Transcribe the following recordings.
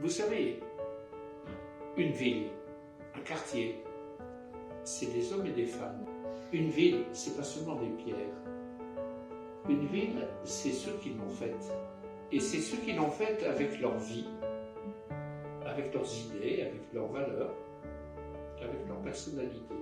Vous savez, une ville, un quartier, c'est des hommes et des femmes. Une ville, c'est pas seulement des pierres. Une ville, c'est ceux qui l'ont faite. Et c'est ceux qui l'ont faite avec leur vie, avec leurs idées, avec leurs valeurs, avec leur personnalité.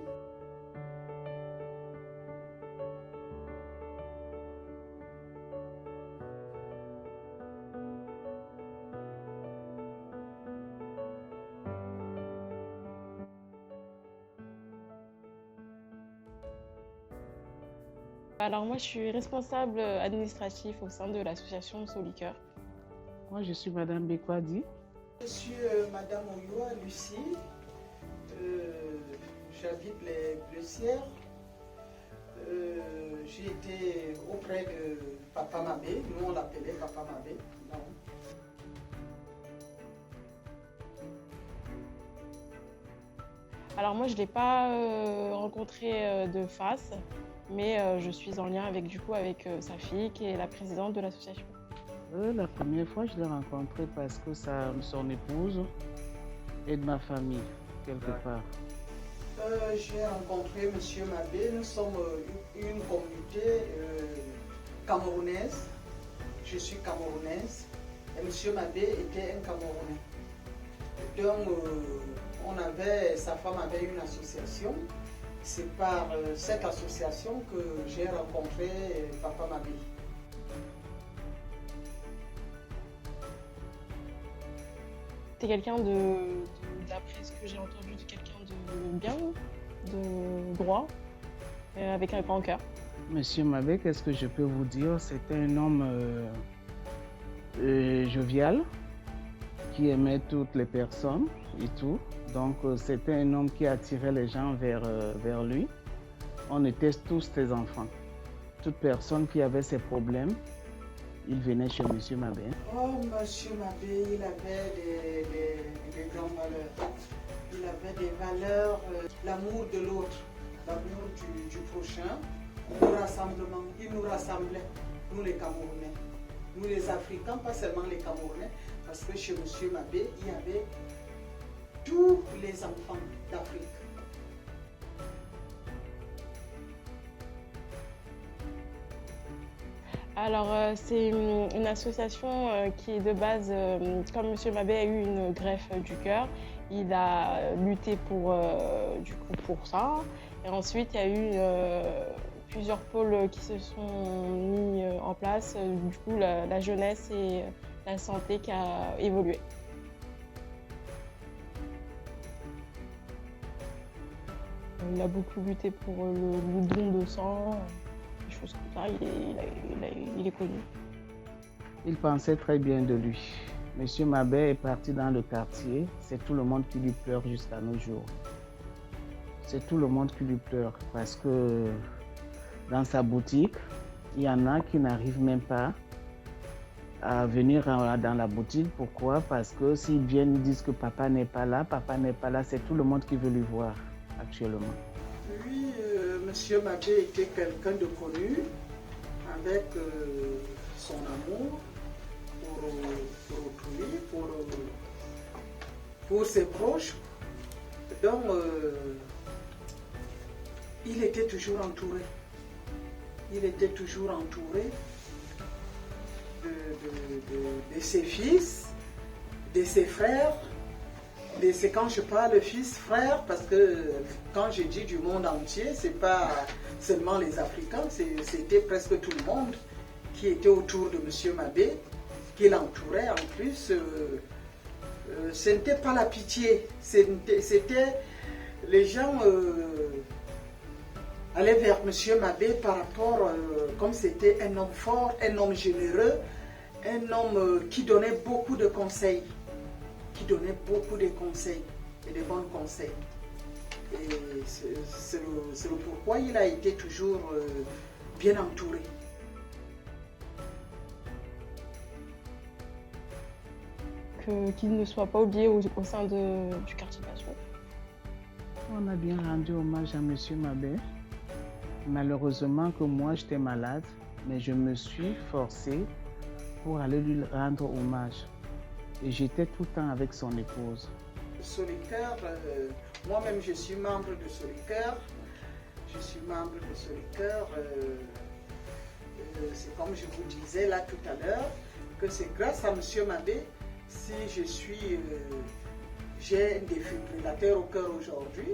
Alors moi, je suis responsable administratif au sein de l'association Solicoeur. Moi, je suis Madame Bekwadi. Je suis Madame Oyoa Lucie. J'habite les Bleussières. J'ai été auprès de Papa Mabé. Nous, on l'appelait Papa Mabé. Non. Alors moi, je ne l'ai pas rencontré de face, mais je suis en lien avec, avec sa fille, qui est la présidente de l'association. La première fois, je l'ai rencontré parce que son épouse est de ma famille, quelque part. J'ai rencontré M. Mabé. Nous sommes une communauté camerounaise. Je suis camerounaise et M. Mabé était un Camerounais. Donc, sa femme avait une association. C'est par cette association que j'ai rencontré Papa Mabé. C'est quelqu'un d'après ce que j'ai entendu, de quelqu'un de bien, de droit, avec un grand cœur. Monsieur Mabé, qu'est-ce que je peux vous dire? C'était un homme jovial, qui aimait toutes les personnes et tout. Donc c'était un homme qui attirait les gens vers lui. On était tous ses enfants. Toute personne qui avait ses problèmes, il venait chez M. Mabé. Oh, M. Mabé, il avait des grandes valeurs. Il avait des valeurs, l'amour de l'autre, l'amour du prochain, le rassemblement. Il nous rassemblait, nous les Camerounais, nous les Africains, pas seulement les Camerounais, parce que chez M. Mabé, il y avait tous les enfants d'Afrique. Alors, c'est une association qui est de base, comme M. Mabé a eu une greffe du cœur, il a lutté pour ça. Et ensuite, il y a eu plusieurs pôles qui se sont mis en place. Du coup, la jeunesse et la santé qui a évolué. Il a beaucoup lutté pour le don de sang. Comme ça, il est connu. Il pensait très bien de lui. Monsieur Mabé est parti dans le quartier. C'est tout le monde qui lui pleure jusqu'à nos jours. C'est tout le monde qui lui pleure parce que dans sa boutique, il y en a qui n'arrivent même pas à venir dans la boutique. Pourquoi? Parce que s'ils viennent, ils disent que papa n'est pas là, c'est tout le monde qui veut lui voir actuellement. Lui, M. Mabé était quelqu'un de connu, avec son amour pour autrui, pour ses proches. Donc, il était toujours entouré. Il était toujours entouré de ses fils, de ses frères. C'est quand je parle fils, frère, parce que quand je dis du monde entier, c'est pas seulement les Africains, c'était presque tout le monde qui était autour de M. Mabé, qui l'entourait en plus. Ce n'était pas la pitié, c'était les gens allaient vers M. Mabé par rapport, comme c'était un homme fort, un homme généreux, un homme qui donnait beaucoup de conseils. Qui donnait beaucoup de conseils et de bons conseils. Et c'est le pourquoi il a été toujours bien entouré. Qu'il ne soit pas oublié au sein du quartier Passion. On a bien rendu hommage à M. Mabé. Malheureusement que moi j'étais malade, mais je me suis forcée pour aller lui rendre hommage. Et j'étais tout le temps avec son épouse. Soleil-Cœur, moi-même je suis membre de Soleil-Cœur. Je suis membre de Soleil-Cœur. C'est comme je vous disais là tout à l'heure, que c'est grâce à M. Mabé si j'ai un défibrillateur au cœur aujourd'hui.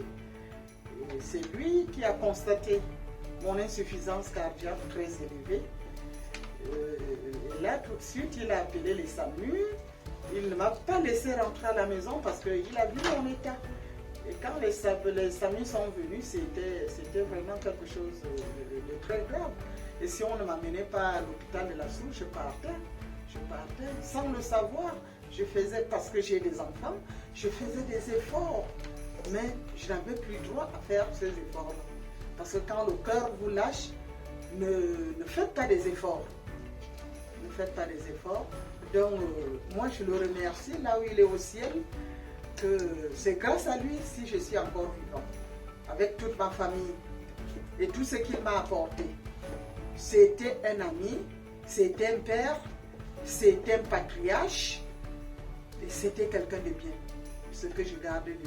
C'est lui qui a constaté mon insuffisance cardiaque très élevée. Et là, tout de suite, il a appelé les SAMU. Il ne m'a pas laissé rentrer à la maison parce qu'il a vu mon état. Et quand les SAMU sont venus, c'était vraiment quelque chose de très grave. Et si on ne m'amenait pas à l'hôpital de la Soule, je partais sans le savoir. Je faisais, parce que j'ai des enfants, je faisais des efforts. Mais je n'avais plus droit à faire ces efforts-là. Parce que quand le cœur vous lâche, ne faites pas des efforts. Ne faites pas des efforts. Donc, moi, je le remercie là où il est au ciel, que c'est grâce à lui si je suis encore vivant, avec toute ma famille et tout ce qu'il m'a apporté. C'était un ami, c'était un père, c'était un patriarche et c'était quelqu'un de bien, ce que je garde de lui.